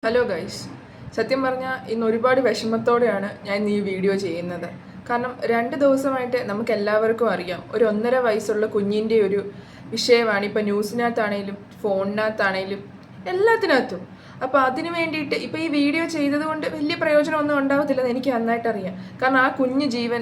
Hello guys, സത്യം പറഞ്ഞാൽ ഇന്ന് ഒരുപാട് വിഷമത്തോടെയാണ് ഞാൻ ഈ വീഡിയോ ചെയ്യുന്നത്. കാരണം 2 ദിവസമായിട്ട് നമുക്ക് എല്ലാവർക്കും അറിയാം, ഒരു 1.5 വയസ്സുള്ള കുഞ്ഞിൻ്റെ ഒരു വിഷയമാണ് ഇപ്പോൾ ന്യൂസിനകത്താണേലും ഫോണിനകത്താണേലും എല്ലാത്തിനകത്തും. അപ്പോൾ അതിന് വേണ്ടിയിട്ട് ഇപ്പോൾ ഈ വീഡിയോ ചെയ്തത് കൊണ്ട് വലിയ പ്രയോജനമൊന്നും ഉണ്ടാവത്തില്ലെന്ന് എനിക്ക് നന്നായിട്ട് അറിയാം. കാരണം ആ കുഞ്ഞ് ജീവൻ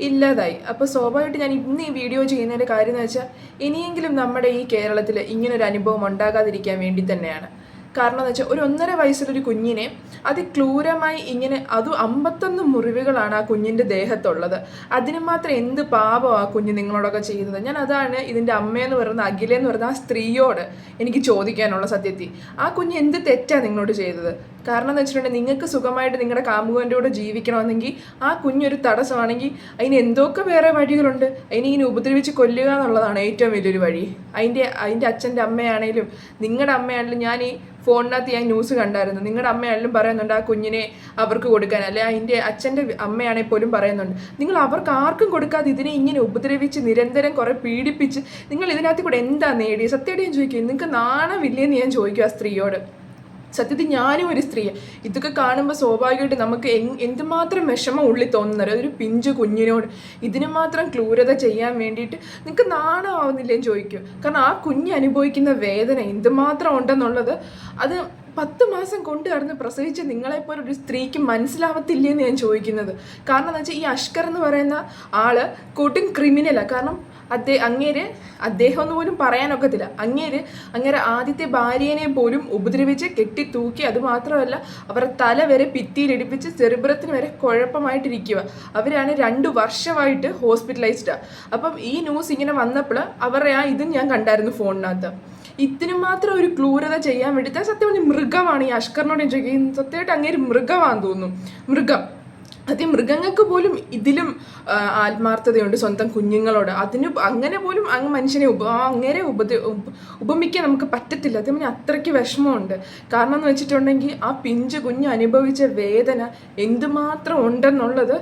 ഇല്ലാതായി. അപ്പോൾ സ്വാഭാവികമായിട്ട് ഞാൻ ഇന്ന് ഈ വീഡിയോ ചെയ്യുന്നതിൻ്റെ കാര്യം എന്ന് വെച്ചാൽ, ഇനിയെങ്കിലും നമ്മുടെ ഈ കേരളത്തിൽ ഇങ്ങനൊരു അനുഭവം ഉണ്ടാകാതിരിക്കാൻ വേണ്ടി തന്നെയാണ്. കാരണം എന്ന് വെച്ചാൽ, ഒരു 1.5 വയസ്സുള്ളൊരു കുഞ്ഞിനെ അതിക്രൂരമായി ഇങ്ങനെ, അതും 51 മുറിവുകളാണ് ആ കുഞ്ഞിൻ്റെ ദേഹത്തുള്ളത്. അതിന് മാത്രം എന്ത് പാപം ആ കുഞ്ഞ് നിങ്ങളോടൊക്കെ ചെയ്യുന്നത്? ഞാൻ അതാണ് ഇതിൻ്റെ അമ്മയെന്ന് പറയുന്ന അഖിലെന്ന് പറയുന്ന ആ സ്ത്രീയോട് എനിക്ക് ചോദിക്കാനുള്ള. സത്യത്തിൽ ആ കുഞ്ഞ് എന്ത് തെറ്റാണ് നിങ്ങളോട് ചെയ്തത്? കാരണം എന്ന് വെച്ചിട്ടുണ്ടെങ്കിൽ, നിങ്ങൾക്ക് സുഖമായിട്ട് നിങ്ങളുടെ കാമുകൻ്റെ കൂടെ ജീവിക്കണമെന്നെങ്കിൽ ആ കുഞ്ഞൊരു തടസ്സമാണെങ്കിൽ അതിന് എന്തൊക്കെ വേറെ വഴികളുണ്ട്. അതിനിങ്ങനെ ഉപദ്രവിച്ച് കൊല്ലുക എന്നുള്ളതാണ് ഏറ്റവും വലിയൊരു വഴി. അതിൻ്റെ അച്ഛൻ്റെ അമ്മയാണേലും നിങ്ങളുടെ അമ്മയാണെങ്കിലും, ഞാൻ ഈ ഫോണിനകത്ത് ഞാൻ ന്യൂസ് കണ്ടായിരുന്നു, നിങ്ങളുടെ അമ്മയാണെങ്കിലും പറയുന്നുണ്ട് ആ കുഞ്ഞിനെ അവർക്ക് കൊടുക്കാൻ, അല്ലെ അതിൻ്റെ അച്ഛൻ്റെ അമ്മയാണെങ്കിൽ പോലും പറയുന്നുണ്ട്, നിങ്ങൾ അവർക്ക് ആർക്കും കൊടുക്കാതെ ഇതിനെ ഇങ്ങനെ ഉപദ്രവിച്ച് നിരന്തരം കുറേ പീഡിപ്പിച്ച് നിങ്ങൾ ഇതിനകത്ത് കൂടെ എന്താ നേടിയത്? സത്യമായിട്ട് ഞാൻ ചോദിക്കും, നിങ്ങൾക്ക് നാണമില്ലേന്ന് ഞാൻ ചോദിക്കും ആ സ്ത്രീയോട്. സത്യത്തിൽ ഞാനും ഒരു സ്ത്രീയാണ്. ഇതൊക്കെ കാണുമ്പോൾ സ്വാഭാവികമായിട്ട് നമുക്ക് എന്തുമാത്രം വിഷമം ഉള്ളിൽ തോന്നുന്നത്, ഒരു പിഞ്ചു കുഞ്ഞിനോട് ഇതിന് മാത്രം ക്രൂരത ചെയ്യാൻ വേണ്ടിയിട്ട് നിങ്ങൾക്ക് നാണമാവുന്നില്ലേന്ന് ചോദിക്കും. കാരണം ആ കുഞ്ഞ് അനുഭവിക്കുന്ന വേദന എന്തുമാത്രം ഉണ്ടെന്നുള്ളത് അത് 10 മാസം കൊണ്ട് കടന്ന് പ്രസവിച്ച നിങ്ങളെപ്പോലെ ഒരു സ്ത്രീക്ക് മനസ്സിലാവത്തില്ലേന്ന് ഞാൻ ചോദിക്കുന്നത്. കാരണം എന്ന് വെച്ചാൽ, ഈ അഷ്കർ എന്ന് പറയുന്ന ആള് കൊടും ക്രിമിനലാണ്. കാരണം അദ്ദേഹം എന്ന് പോലും പറയാനൊക്കത്തില്ല. അങ്ങേരെ ആദ്യത്തെ ഭാര്യനെ പോലും ഉപദ്രവിച്ച് കെട്ടി തൂക്കി, അതുമാത്രമല്ല അവരുടെ തല വരെ ഭിത്തിയിലിടിപ്പിച്ച് സെറിബ്രത്തിന് വരെ കുഴപ്പമായിട്ടിരിക്കുക. അവരാണ് 2 വർഷമായിട്ട് ഹോസ്പിറ്റലൈസ്ഡാണ്. അപ്പം ഈ ന്യൂസ് ഇങ്ങനെ വന്നപ്പോൾ അവരുടെ ഇതും ഞാൻ കണ്ടായിരുന്നു ഫോണിനകത്ത്. ഇതിന് മാത്രം ഒരു ക്രൂരത ചെയ്യാൻ വേണ്ടിയിട്ട് സത്യം പറഞ്ഞാൽ മൃഗമാണ് ഈ അഷ്കറിനോട് ഞാൻ ചോദിക്കുന്നത്. സത്യമായിട്ട് അങ്ങേര് മൃഗമാണെന്ന് തോന്നുന്നു. മൃഗങ്ങൾക്ക് പോലും ഇതിലും ആത്മാർത്ഥതയുണ്ട് സ്വന്തം കുഞ്ഞുങ്ങളോട്. അങ്ങനെ പോലും മനുഷ്യനെ അങ്ങനെ ഉപമിക്കാൻ നമുക്ക് പറ്റത്തില്ല. അതേപോലെ അത്രയ്ക്ക് വിഷമമുണ്ട്. കാരണം എന്ന് വെച്ചിട്ടുണ്ടെങ്കിൽ, ആ പിഞ്ചു കുഞ്ഞ് അനുഭവിച്ച വേദന എന്തുമാത്രം ഉണ്ടെന്നുള്ളത്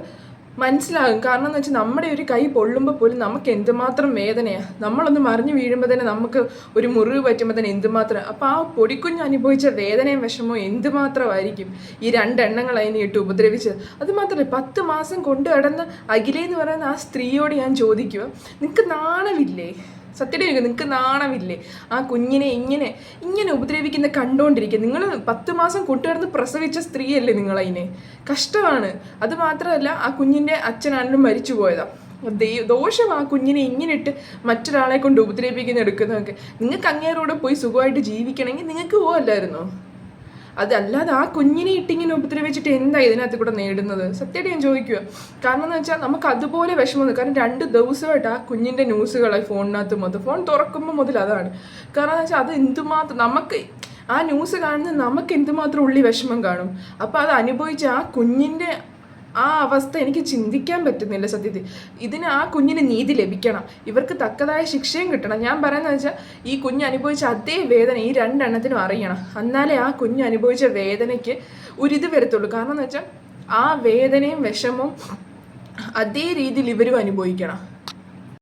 മനസ്സിലാകും. കാരണം എന്ന് വെച്ചാൽ, നമ്മുടെ ഒരു കൈ പൊള്ളുമ്പോൾ പോലും നമുക്ക് എന്തുമാത്രം വേദനയാണ്. നമ്മളൊന്ന് മറിഞ്ഞു വീഴുമ്പോൾ തന്നെ നമുക്ക് ഒരു മുറിവ് പറ്റുമ്പോൾ തന്നെ എന്തുമാത്രം. അപ്പോൾ ആ പൊടിക്കുഞ്ഞ് അനുഭവിച്ച വേദനയും വിഷമവും എന്തുമാത്രമായിരിക്കും ഈ 2 എണ്ണങ്ങൾ അതിനെ ഇട്ട് ഉപദ്രവിച്ചത്. അതുമാത്രമല്ല, 10 മാസം കൊണ്ട് കിടന്ന് അഖിലെന്ന് പറയുന്ന ആ സ്ത്രീയോട് ഞാൻ ചോദിക്കുക, നിങ്ങൾക്ക് നാണമില്ലേ? സത്യമായിട്ട് നിങ്ങൾക്ക് നാണമില്ലേ? ആ കുഞ്ഞിനെ ഇങ്ങനെ ഉപദ്രവിക്കുന്ന കണ്ടുകൊണ്ടിരിക്കുക. നിങ്ങൾ 10 മാസം കൂട്ടുകാർന്ന് പ്രസവിച്ച സ്ത്രീയല്ലേ നിങ്ങളതിനെ? കഷ്ടമാണ്. അത് മാത്രമല്ല, ആ കുഞ്ഞിൻ്റെ അച്ഛനാണെങ്കിലും മരിച്ചു പോയതാണ്. ദോഷം ആ കുഞ്ഞിനെ ഇങ്ങനെ ഇട്ട് മറ്റൊരാളെ കൊണ്ട് ഉപദ്രവിക്കുന്ന എടുക്കുന്നതൊക്കെ. നിങ്ങൾക്ക് അങ്ങേരോടെ പോയി സുഖമായിട്ട് ജീവിക്കണമെങ്കിൽ നിങ്ങൾക്ക് പോകല്ലായിരുന്നോ? അതല്ലാതെ ആ കുഞ്ഞിനെ ഇട്ടിങ്ങനെ ഉപദ്രവിച്ചിട്ട് എന്താ ഇതിനകത്ത് കൂടെ നേടുന്നത്? സത്യമായിട്ട് ഞാൻ ചോദിക്കുക. കാരണം എന്ന് വെച്ചാൽ, നമുക്ക് അതുപോലെ വിഷമം. കാരണം 2 ദിവസമായിട്ട് ആ കുഞ്ഞിൻ്റെ ന്യൂസുകളായി ഫോണിനകത്ത് മൊത്തം. ഫോൺ തുറക്കുമ്പോൾ മുതൽ അതാണ്. കാരണം എന്ന് വെച്ചാൽ, അത് എന്തുമാത്രം നമുക്ക് ആ ന്യൂസ് കാണുന്നത് നമുക്ക് എന്തുമാത്രം ഉള്ളി വിഷമം കാണും. അപ്പോൾ അത് അനുഭവിച്ച ആ കുഞ്ഞിൻ്റെ ആ അവസ്ഥ എനിക്ക് ചിന്തിക്കാൻ പറ്റുന്നില്ല സത്യത്തിൽ. ആ കുഞ്ഞിന് നീതി ലഭിക്കണം, ഇവർക്ക് തക്കതായ ശിക്ഷയും കിട്ടണം. ഞാൻ പറയുന്നത് വെച്ചാൽ, ഈ കുഞ്ഞ് അനുഭവിച്ച അതേ വേദന ഈ 2 എണ്ണത്തിനും അറിയണം. എന്നാലേ ആ കുഞ്ഞ് അനുഭവിച്ച വേദനയ്ക്ക് ഒരിത് വരത്തുള്ളൂ. കാരണം എന്ന് വെച്ചാൽ, ആ വേദനയും വിഷമവും അതേ രീതിയിൽ ഇവരും അനുഭവിക്കണം.